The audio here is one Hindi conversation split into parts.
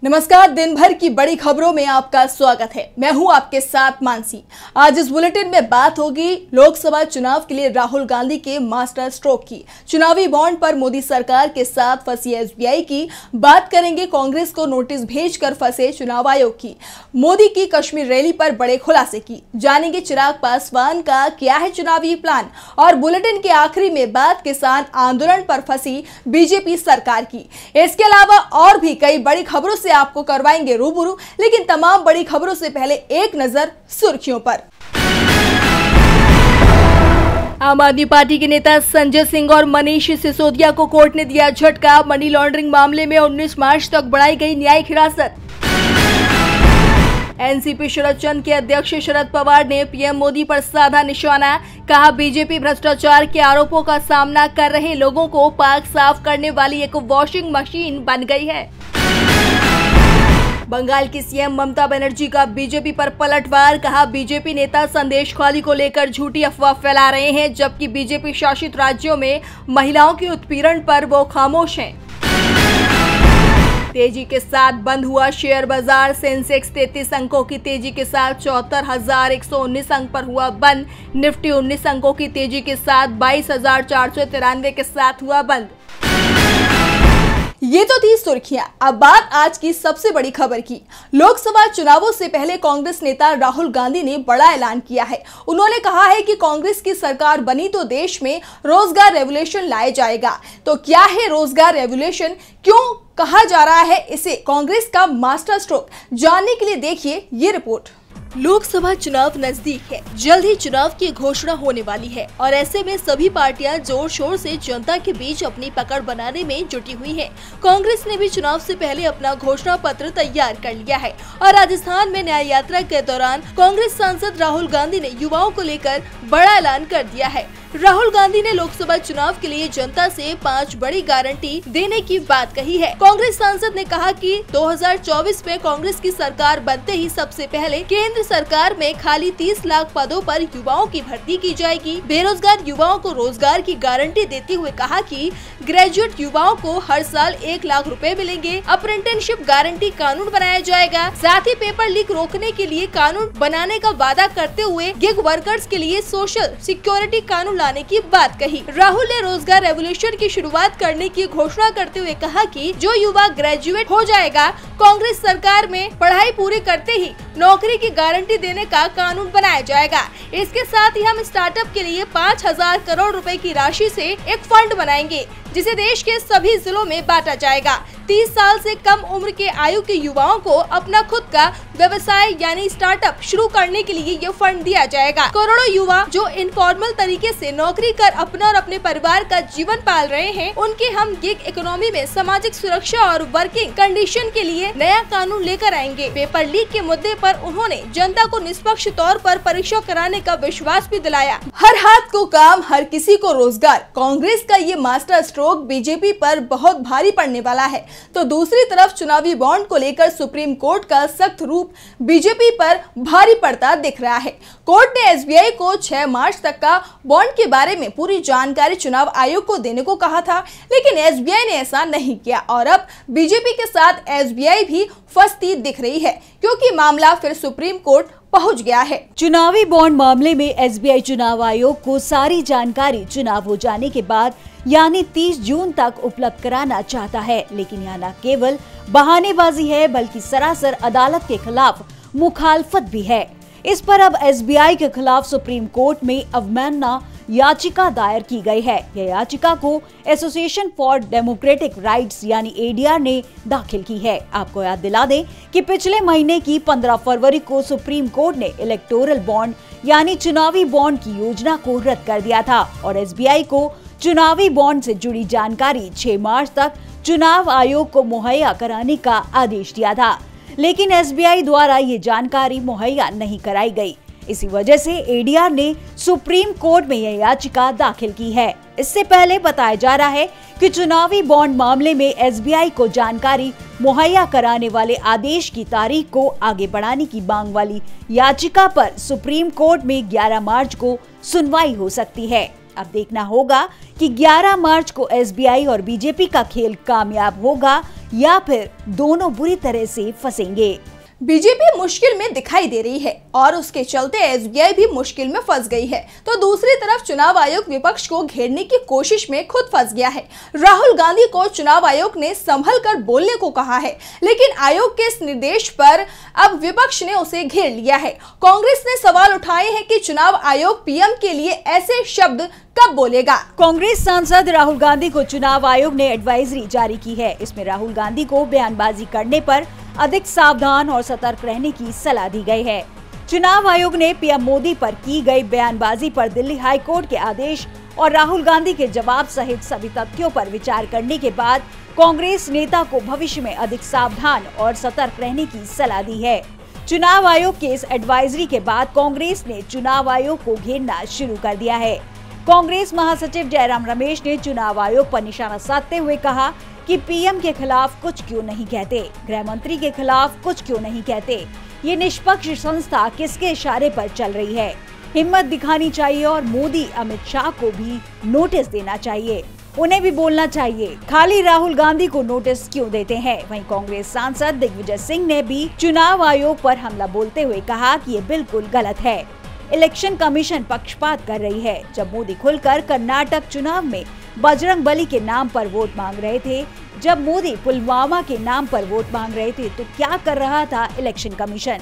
नमस्कार, दिन भर की बड़ी खबरों में आपका स्वागत है। मैं हूं आपके साथ मानसी। आज इस बुलेटिन में बात होगी लोकसभा चुनाव के लिए राहुल गांधी के मास्टर स्ट्रोक की, चुनावी बॉन्ड पर मोदी सरकार के साथ फंसी एसबीआई की, बात करेंगे कांग्रेस को नोटिस भेजकर फंसे चुनाव आयोग की, मोदी की कश्मीर रैली पर बड़े खुलासे की, जानेंगे चिराग पासवान का क्या है चुनावी प्लान, और बुलेटिन के आखिरी में बात किसान आंदोलन पर फंसी बीजेपी सरकार की। इसके अलावा और भी कई बड़ी खबरों से आपको करवाएंगे रूबरू, लेकिन तमाम बड़ी खबरों से पहले एक नजर सुर्खियों पर। आम आदमी पार्टी के नेता संजय सिंह और मनीष सिसोदिया को कोर्ट ने दिया झटका, मनी लॉन्ड्रिंग मामले में 19 मार्च तक बढ़ाई गई न्यायिक हिरासत। एनसीपी शरद चंद के अध्यक्ष शरद पवार ने पीएम मोदी पर साधा निशाना, कहा बीजेपी भ्रष्टाचार के आरोपों का सामना कर रहे लोगों को पाक साफ करने वाली एक वॉशिंग मशीन बन गई है। बंगाल की सीएम ममता बनर्जी का बीजेपी पर पलटवार, कहा बीजेपी नेता संदेश खाली को लेकर झूठी अफवाह फैला रहे हैं, जबकि बीजेपी शासित राज्यों में महिलाओं के उत्पीड़न पर वो खामोश हैं। तेजी के साथ बंद हुआ शेयर बाजार, सेंसेक्स 33 अंकों की तेजी के साथ 74,119 अंक पर हुआ बंद, निफ्टी 19 अंकों की तेजी के साथ 22,493 के साथ हुआ बंद। ये तो थी सुर्खियां। अब बात आज की सबसे बड़ी खबर की। लोकसभा चुनावों से पहले कांग्रेस नेता राहुल गांधी ने बड़ा ऐलान किया है। उन्होंने कहा है कि कांग्रेस की सरकार बनी तो देश में रोजगार रेवोल्यूशन लाया जाएगा। तो क्या है रोजगार रेवोल्यूशन, क्यों कहा जा रहा है इसे कांग्रेस का मास्टर स्ट्रोक, जानने के लिए देखिए ये रिपोर्ट। लोकसभा चुनाव नजदीक है, जल्द ही चुनाव की घोषणा होने वाली है और ऐसे में सभी पार्टियां जोर शोर से जनता के बीच अपनी पकड़ बनाने में जुटी हुई हैं। कांग्रेस ने भी चुनाव से पहले अपना घोषणा पत्र तैयार कर लिया है और राजस्थान में न्याय यात्रा के दौरान कांग्रेस सांसद राहुल गांधी ने युवाओं को लेकर बड़ा ऐलान कर दिया है। राहुल गांधी ने लोकसभा चुनाव के लिए जनता से 5 बड़ी गारंटी देने की बात कही है। कांग्रेस सांसद ने कहा कि 2024 में कांग्रेस की सरकार बनते ही सबसे पहले केंद्र सरकार में खाली 30 लाख पदों पर युवाओं की भर्ती की जाएगी। बेरोजगार युवाओं को रोजगार की गारंटी देते हुए कहा कि ग्रेजुएट युवाओं को हर साल 1 लाख रुपए मिलेंगे। अप्रेंटिसशिप गारंटी कानून बनाया जाएगा। साथ ही पेपर लीक रोकने के लिए कानून बनाने का वादा करते हुए गिग वर्कर्स के लिए सोशल सिक्योरिटी कानून लाने की बात कही। राहुल ने रोजगार रेवोल्यूशन की शुरुआत करने की घोषणा करते हुए कहा कि जो युवा ग्रेजुएट हो जाएगा, कांग्रेस सरकार में पढ़ाई पूरी करते ही नौकरी की गारंटी देने का कानून बनाया जाएगा। इसके साथ ही हम स्टार्टअप के लिए 5,000 करोड़ रुपए की राशि से एक फंड बनाएंगे, जिसे देश के सभी जिलों में बांटा जाएगा। 30 साल से कम उम्र के आयु के युवाओं को अपना खुद का व्यवसाय यानी स्टार्टअप शुरू करने के लिए ये फंड दिया जाएगा। करोड़ों युवा जो इनफॉर्मल तरीके से नौकरी कर अपना और अपने परिवार का जीवन पाल रहे हैं, उनके हम गिग इकोनॉमी में सामाजिक सुरक्षा और वर्किंग कंडीशन के लिए नया कानून लेकर आएंगे। पेपर लीक के मुद्दे पर उन्होंने जनता को निष्पक्ष तौर पर परीक्षा कराने का विश्वास भी दिलाया। हर हाथ को काम, हर किसी को रोजगार, कांग्रेस का ये मास्टर स्ट्रोक बीजेपी पर बहुत भारी पड़ने वाला है। तो दूसरी तरफ चुनावी बॉन्ड को लेकर सुप्रीम कोर्ट का सख्त रूप बीजेपी पर भारी पड़ता दिख रहा है। कोर्ट ने एसबीआई को 6 मार्च तक का बॉन्ड के बारे में पूरी जानकारी चुनाव आयोग को देने को कहा था, लेकिन एसबीआई ने ऐसा नहीं किया और अब बीजेपी के साथ एसबीआई भी फंसती दिख रही है, क्योंकि मामला फिर सुप्रीम कोर्ट पहुंच गया है। चुनावी बॉन्ड मामले में एसबीआई चुनाव आयोग को सारी जानकारी चुनाव हो जाने के बाद यानी 30 जून तक उपलब्ध कराना चाहता है, लेकिन यहाँ न केवल बहानेबाजी है बल्कि सरासर अदालत के खिलाफ मुखालफत भी है। इस पर अब एसबीआई के खिलाफ सुप्रीम कोर्ट में अवमानना याचिका दायर की गई है। यह याचिका को एसोसिएशन फॉर डेमोक्रेटिक राइट्स यानी एडीआर ने दाखिल की है। आपको याद दिला दें कि पिछले महीने की 15 फरवरी को सुप्रीम कोर्ट ने इलेक्टोरल बॉन्ड यानी चुनावी बॉन्ड की योजना को रद्द कर दिया था और एसबीआई को चुनावी बॉन्ड से जुड़ी जानकारी 6 मार्च तक चुनाव आयोग को मुहैया कराने का आदेश दिया था, लेकिन एसबीआई द्वारा ये जानकारी मुहैया नहीं कराई गई। इसी वजह से एडीआर ने सुप्रीम कोर्ट में यह याचिका दाखिल की है। इससे पहले बताया जा रहा है कि चुनावी बॉन्ड मामले में एसबीआई को जानकारी मुहैया कराने वाले आदेश की तारीख को आगे बढ़ाने की मांग वाली याचिका पर सुप्रीम कोर्ट में 11 मार्च को सुनवाई हो सकती है। अब देखना होगा कि 11 मार्च को एसबीआई और बीजेपी का खेल कामयाब होगा या फिर दोनों बुरी तरह से फंसेंगे। बीजेपी मुश्किल में दिखाई दे रही है और उसके चलते एसबीआई भी मुश्किल में फंस गई है, तो दूसरी तरफ चुनाव आयोग विपक्ष को घेरने की कोशिश में खुद फंस गया है। राहुल गांधी को चुनाव आयोग ने संभल कर बोलने को कहा है, लेकिन आयोग के इस निर्देश पर अब विपक्ष ने उसे घेर लिया है। कांग्रेस ने सवाल उठाए हैं कि चुनाव आयोग पीएम के लिए ऐसे शब्द कब बोलेगा। कांग्रेस सांसद राहुल गांधी को चुनाव आयोग ने एडवाइजरी जारी की है। इसमें राहुल गांधी को बयानबाजी करने पर अधिक सावधान और सतर्क रहने की सलाह दी गई है। चुनाव आयोग ने पीएम मोदी पर की गई बयानबाजी पर दिल्ली हाई कोर्ट के आदेश और राहुल गांधी के जवाब सहित सभी तथ्यों पर विचार करने के बाद कांग्रेस नेता को भविष्य में अधिक सावधान और सतर्क रहने की सलाह दी है। चुनाव आयोग के इस एडवाइजरी के बाद कांग्रेस ने चुनाव आयोग को घेरना शुरू कर दिया है। कांग्रेस महासचिव जयराम रमेश ने चुनाव आयोग पर निशाना साधते हुए कहा कि पीएम के खिलाफ कुछ क्यों नहीं कहते, गृह मंत्री के खिलाफ कुछ क्यों नहीं कहते, ये निष्पक्ष संस्था किसके इशारे पर चल रही है। हिम्मत दिखानी चाहिए और मोदी अमित शाह को भी नोटिस देना चाहिए, उन्हें भी बोलना चाहिए, खाली राहुल गांधी को नोटिस क्यों देते हैं। वहीं कांग्रेस सांसद दिग्विजय सिंह ने भी चुनाव आयोग पर हमला बोलते हुए कहा कि ये बिल्कुल गलत है। इलेक्शन कमीशन पक्षपात कर रही है। जब मोदी खुलकर कर्नाटक चुनाव में बजरंगबली के नाम पर वोट मांग रहे थे, जब मोदी पुलवामा के नाम पर वोट मांग रहे थे, तो क्या कर रहा था इलेक्शन कमीशन।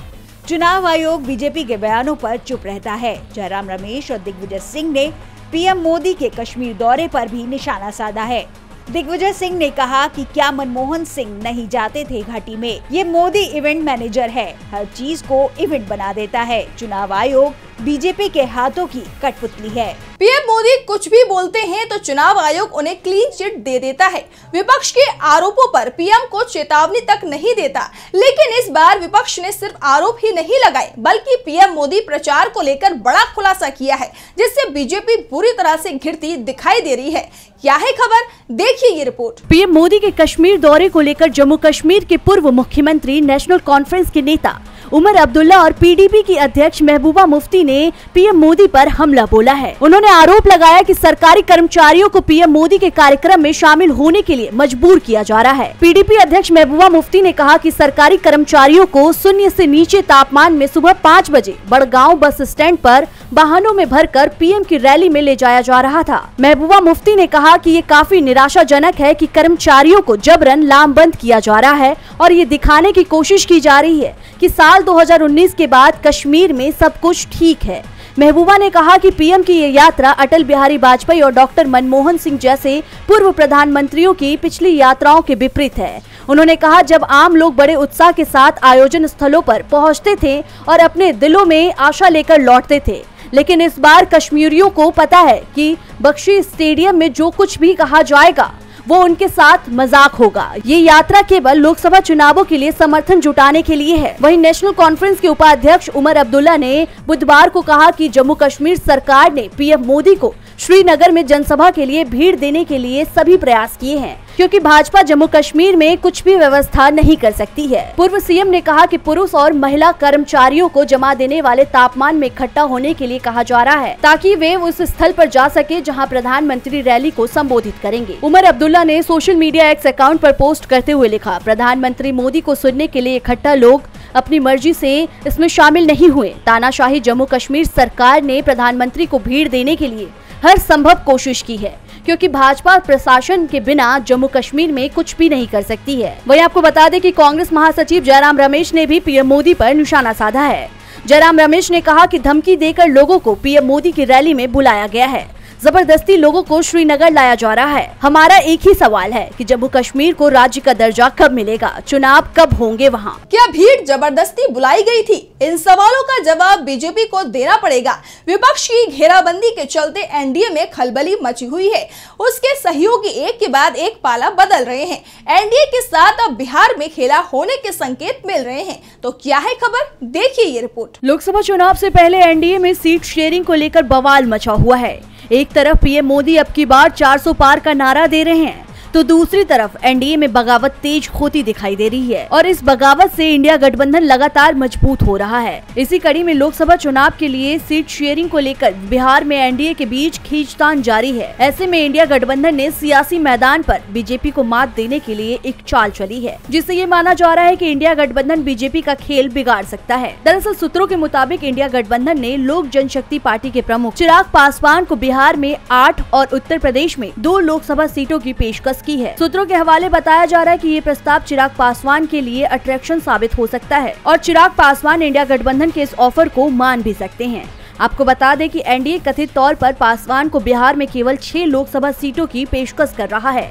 चुनाव आयोग बीजेपी के बयानों पर चुप रहता है। जयराम रमेश और दिग्विजय सिंह ने पीएम मोदी के कश्मीर दौरे पर भी निशाना साधा है। दिग्विजय सिंह ने कहा कि क्या मनमोहन सिंह नहीं जाते थे घाटी में, ये मोदी इवेंट मैनेजर है, हर चीज को इवेंट बना देता है। चुनाव आयोग बीजेपी के हाथों की कठपुतली है। पीएम मोदी कुछ भी बोलते हैं तो चुनाव आयोग उन्हें क्लीन चिट दे देता है। विपक्ष के आरोपों पर पीएम को चेतावनी तक नहीं देता, लेकिन इस बार विपक्ष ने सिर्फ आरोप ही नहीं लगाए, बल्कि पीएम मोदी प्रचार को लेकर बड़ा खुलासा किया है, जिससे बीजेपी पूरी तरह से घिरती दिखाई दे रही है। क्या है खबर, देखिए ये रिपोर्ट। पीएम मोदी के कश्मीर दौरे को लेकर जम्मू कश्मीर के पूर्व मुख्यमंत्री, नेशनल कॉन्फ्रेंस के नेता उमर अब्दुल्ला और पीडीपी की अध्यक्ष महबूबा मुफ्ती ने पीएम मोदी पर हमला बोला है। उन्होंने आरोप लगाया कि सरकारी कर्मचारियों को पीएम मोदी के कार्यक्रम में शामिल होने के लिए मजबूर किया जा रहा है। पीडीपी अध्यक्ष महबूबा मुफ्ती ने कहा कि सरकारी कर्मचारियों को शून्य से नीचे तापमान में सुबह 5 बजे बड़गांव बस स्टैंड पर वाहनों में भरकर पीएम की रैली में ले जाया जा रहा था। महबूबा मुफ्ती ने कहा कि ये काफी निराशाजनक है कि कर्मचारियों को जबरन लामबंद किया जा रहा है और ये दिखाने की कोशिश की जा रही है कि साल 2019 के बाद कश्मीर में सब कुछ ठीक है। महबूबा ने कहा कि पीएम की ये यात्रा अटल बिहारी वाजपेयी और डॉक्टर मनमोहन सिंह जैसे पूर्व प्रधानमंत्रियों की पिछली यात्राओं के विपरीत है। उन्होंने कहा, जब आम लोग बड़े उत्साह के साथ आयोजन स्थलों पर पहुंचते थे और अपने दिलों में आशा लेकर लौटते थे, लेकिन इस बार कश्मीरियों को पता है कि बख्शी स्टेडियम में जो कुछ भी कहा जाएगा वो उनके साथ मजाक होगा। ये यात्रा केवल लोकसभा चुनावों के लिए समर्थन जुटाने के लिए है। वहीं नेशनल कॉन्फ्रेंस के उपाध्यक्ष उमर अब्दुल्ला ने बुधवार को कहा कि जम्मू कश्मीर सरकार ने पीएम मोदी को श्रीनगर में जनसभा के लिए भीड़ देने के लिए सभी प्रयास किए हैं, क्योंकि भाजपा जम्मू कश्मीर में कुछ भी व्यवस्था नहीं कर सकती है। पूर्व सीएम ने कहा कि पुरुष और महिला कर्मचारियों को जमा देने वाले तापमान में इकट्ठा होने के लिए कहा जा रहा है, ताकि वे उस स्थल पर जा सके जहां प्रधानमंत्री रैली को संबोधित करेंगे। उमर अब्दुल्ला ने सोशल मीडिया एक्स अकाउंट पर पोस्ट करते हुए लिखा, प्रधानमंत्री मोदी को सुनने के लिए इकट्ठा लोग अपनी मर्जी से इसमें शामिल नहीं हुए। तानाशाही जम्मू कश्मीर सरकार ने प्रधानमंत्री को भीड़ देने के लिए हर संभव कोशिश की है, क्योंकि भाजपा प्रशासन के बिना जम्मू कश्मीर में कुछ भी नहीं कर सकती है। वहीं आपको बता दें कि कांग्रेस महासचिव जयराम रमेश ने भी पीएम मोदी पर निशाना साधा है। जयराम रमेश ने कहा कि धमकी देकर लोगों को पीएम मोदी की रैली में बुलाया गया है, जबरदस्ती लोगों को श्रीनगर लाया जा रहा है। हमारा एक ही सवाल है कि जम्मू कश्मीर को राज्य का दर्जा कब मिलेगा, चुनाव कब होंगे वहाँ। क्या भीड़ जबरदस्ती बुलाई गई थी? इन सवालों का जवाब बीजेपी को देना पड़ेगा। विपक्ष की घेराबंदी के चलते एनडीए में खलबली मची हुई है। उसके सहयोगी एक के बाद एक पाला बदल रहे हैं। एनडीए के साथ अब बिहार में खेला होने के संकेत मिल रहे हैं। तो क्या है खबर, देखिए ये रिपोर्ट। लोकसभा चुनाव से पहले एनडीए में सीट शेयरिंग को लेकर बवाल मचा हुआ है। एक तरफ पीएम मोदी अब की बार 400 पार का नारा दे रहे हैं, तो दूसरी तरफ एनडीए में बगावत तेज होती दिखाई दे रही है और इस बगावत से इंडिया गठबंधन लगातार मजबूत हो रहा है। इसी कड़ी में लोकसभा चुनाव के लिए सीट शेयरिंग को लेकर बिहार में एनडीए के बीच खींचतान जारी है। ऐसे में इंडिया गठबंधन ने सियासी मैदान पर बीजेपी को मात देने के लिए एक चाल चली है, जिससे ये माना जा रहा है कि इंडिया गठबंधन बीजेपी का खेल बिगाड़ सकता है। दरअसल सूत्रों के मुताबिक इंडिया गठबंधन ने लोक जनशक्ति पार्टी के प्रमुख चिराग पासवान को बिहार में 8 और उत्तर प्रदेश में 2 लोकसभा सीटों की पेशकश की है। सूत्रों के हवाले बताया जा रहा है कि ये प्रस्ताव चिराग पासवान के लिए अट्रैक्शन साबित हो सकता है और चिराग पासवान इंडिया गठबंधन के इस ऑफर को मान भी सकते हैं। आपको बता दें कि एनडीए कथित तौर पर पासवान को बिहार में केवल 6 लोकसभा सीटों की पेशकश कर रहा है।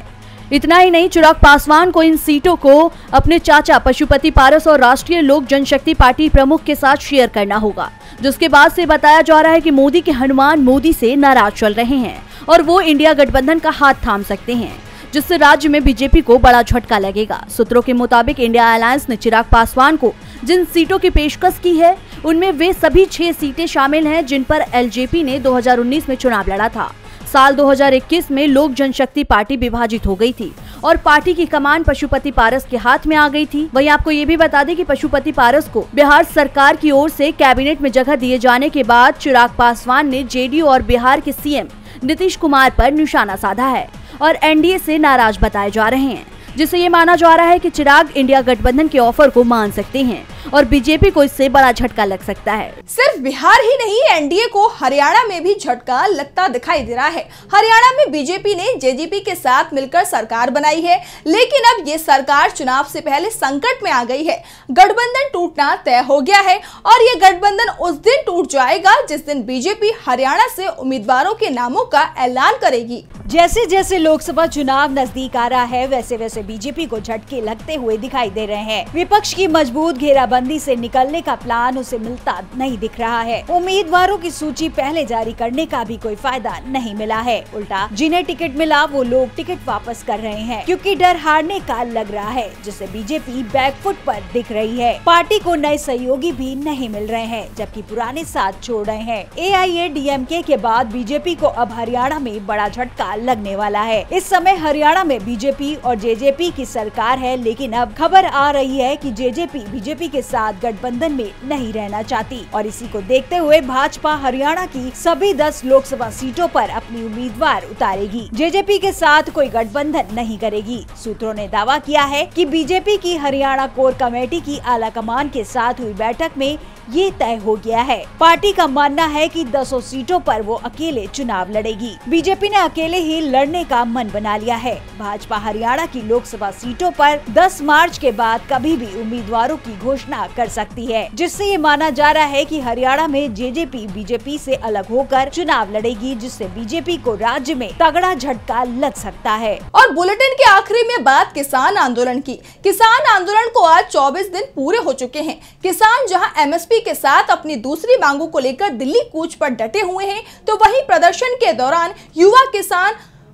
इतना ही नहीं, चिराग पासवान को इन सीटों को अपने चाचा पशुपति पारस और राष्ट्रीय लोक जनशक्ति पार्टी प्रमुख के साथ शेयर करना होगा, जिसके बाद से बताया जा रहा है कि मोदी के हनुमान मोदी से नाराज चल रहे हैं और वो इंडिया गठबंधन का हाथ थाम सकते हैं, जिससे राज्य में बीजेपी को बड़ा झटका लगेगा। सूत्रों के मुताबिक इंडिया अलायंस ने चिराग पासवान को जिन सीटों की पेशकश की है उनमें वे सभी 6 सीटें शामिल हैं जिन पर एलजेपी ने 2019 में चुनाव लड़ा था। साल 2021 में लोक जनशक्ति पार्टी विभाजित हो गई थी और पार्टी की कमान पशुपति पारस के हाथ में आ गई थी। वहीं आपको ये भी बता दें कि पशुपति पारस को बिहार सरकार की ओर से कैबिनेट में जगह दिए जाने के बाद चिराग पासवान ने जेडीयू और बिहार के सीएम नीतीश कुमार पर निशाना साधा है और एनडीए से नाराज बताए जा रहे हैं, जिससे ये माना जा रहा है कि चिराग इंडिया गठबंधन के ऑफर को मान सकते हैं और बीजेपी को इससे बड़ा झटका लग सकता है। सिर्फ बिहार ही नहीं, एनडीए को हरियाणा में भी झटका लगता दिखाई दे रहा है। हरियाणा में बीजेपी ने जेजेपी के साथ मिलकर सरकार बनाई है, लेकिन अब ये सरकार चुनाव से पहले संकट में आ गई है। गठबंधन टूटना तय हो गया है और ये गठबंधन उस दिन टूट जाएगा जिस दिन बीजेपी हरियाणा से उम्मीदवारों के नामों का ऐलान करेगी। जैसे जैसे लोकसभा चुनाव नजदीक आ रहा है, वैसे वैसे बीजेपी को झटके लगते हुए दिखाई दे रहे हैं। विपक्ष की मजबूत घेराबंदी से निकलने का प्लान उसे मिलता नहीं दिख रहा है। उम्मीदवारों की सूची पहले जारी करने का भी कोई फायदा नहीं मिला है। उल्टा जिन्हें टिकट मिला वो लोग टिकट वापस कर रहे हैं, क्योंकि डर हारने का लग रहा है, जिससे बीजेपी बैकफुट पर दिख रही है। पार्टी को नए सहयोगी भी नहीं मिल रहे हैं, जबकि पुराने साथ छोड़ रहे हैं। AIADMK के बाद बीजेपी को अब हरियाणा में बड़ा झटका लगने वाला है। इस समय हरियाणा में बीजेपी और जेजेपी की सरकार है, लेकिन अब खबर आ रही है कि जेजेपी बीजेपी के साथ गठबंधन में नहीं रहना चाहती और इसी को देखते हुए भाजपा हरियाणा की सभी 10 लोकसभा सीटों पर अपनी उम्मीदवार उतारेगी। जेजेपी के साथ कोई गठबंधन नहीं करेगी। सूत्रों ने दावा किया है कि बीजेपी की हरियाणा कोर कमेटी की आला कमान के साथ हुई बैठक में ये तय हो गया है। पार्टी का मानना है कि 10 सीटों पर वो अकेले चुनाव लड़ेगी। बीजेपी ने अकेले ही लड़ने का मन बना लिया है। भाजपा हरियाणा की लोकसभा सीटों पर 10 मार्च के बाद कभी भी उम्मीदवारों की घोषणा कर सकती है, जिससे ये माना जा रहा है कि हरियाणा में जेजेपी बीजेपी से अलग होकर चुनाव लड़ेगी, जिससे बीजेपी को राज्य में तगड़ा झटका लग सकता है। और बुलेटिन के आखिरी में बात किसान आंदोलन की। किसान आंदोलन को आज 24 दिन पूरे हो चुके हैं। किसान जहां MSP के साथ अपनी दूसरी मांगों को लेकर दिल्ली कूच पर डटे हुए हैं, तो वहीं प्रदर्शन के दौरान युवा किसान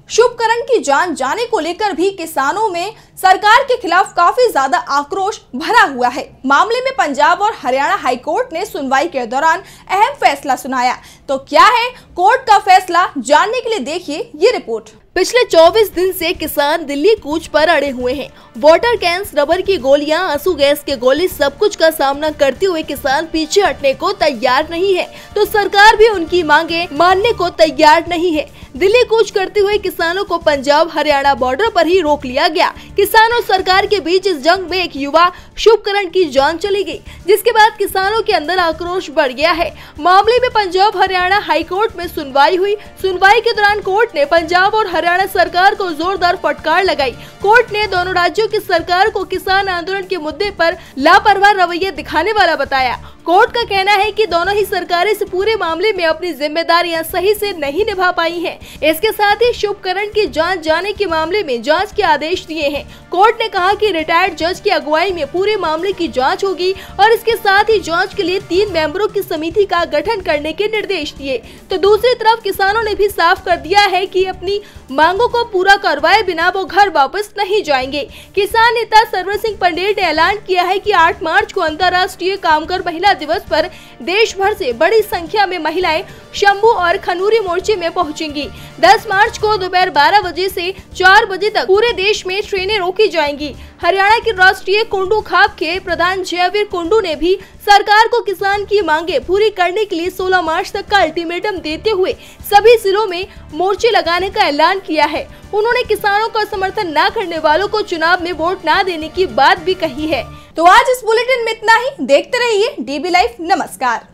शुभकरण की जान जाने को लेकर भी किसानों में सरकार के खिलाफ काफी ज्यादा आक्रोश भरा हुआ है। मामले में पंजाब और हरियाणा हाईकोर्ट ने सुनवाई के दौरान अहम फैसला सुनाया। तो क्या है कोर्ट का फैसला, जानने के लिए देखिए ये रिपोर्ट। पिछले 24 दिन से किसान दिल्ली कूच पर अड़े हुए हैं। वाटर कैंस, रबर की गोलियां, आंसू गैस के गोले, सब कुछ का सामना करते हुए किसान पीछे हटने को तैयार नहीं है, तो सरकार भी उनकी मांगे मानने को तैयार नहीं है। दिल्ली कूच करते हुए किसानों को पंजाब हरियाणा बॉर्डर पर ही रोक लिया गया। किसान और सरकार के बीच इस जंग में एक युवा शुभकरण की जान चली गई, जिसके बाद किसानों के अंदर आक्रोश बढ़ गया है। मामले में पंजाब हरियाणा हाईकोर्ट में सुनवाई हुई। सुनवाई के दौरान कोर्ट ने पंजाब और हरियाणा सरकार को जोरदार फटकार लगाई। कोर्ट ने दोनों राज्यों की सरकार को किसान आंदोलन के मुद्दे पर लापरवाह रवैया दिखाने वाला बताया। कोर्ट का कहना है कि दोनों ही सरकारें इस पूरे मामले में अपनी जिम्मेदारियां सही से नहीं निभा पाई हैं। इसके साथ ही शुभकरण की जांच जाने के मामले में जांच के आदेश दिए हैं। कोर्ट ने कहा कि रिटायर्ड जज की अगुवाई में पूरे मामले की जांच होगी और इसके साथ ही जांच के लिए 3 मेंबरों की समिति का गठन करने के निर्देश दिए। तो दूसरी तरफ किसानों ने भी साफ कर दिया है कि अपनी मांगों को पूरा करवाए बिना वो घर वापस नहीं जाएंगे। किसान नेता सरवर सिंह पंडेर ने ऐलान किया है कि 8 मार्च को अंतर्राष्ट्रीय कामगार महिला दिवस पर देश भर से बड़ी संख्या में महिलाएं शंभू और खनूरी मोर्चे में पहुंचेंगी। 10 मार्च को दोपहर 12 बजे से 4 बजे तक पूरे देश में ट्रेनें रोकी जाएंगी। हरियाणा के राष्ट्रीय कुंडू खाप के प्रधान जयवीर कुंडू ने भी सरकार को किसान की मांगे पूरी करने के लिए 16 मार्च तक का अल्टीमेटम देते हुए सभी जिलों में मोर्चे लगाने का ऐलान किया है। उन्होंने किसानों का समर्थन न करने वालों को चुनाव में वोट न देने की बात भी कही है। तो आज इस बुलेटिन में इतना ही। देखते रहिए DB लाइव। नमस्कार।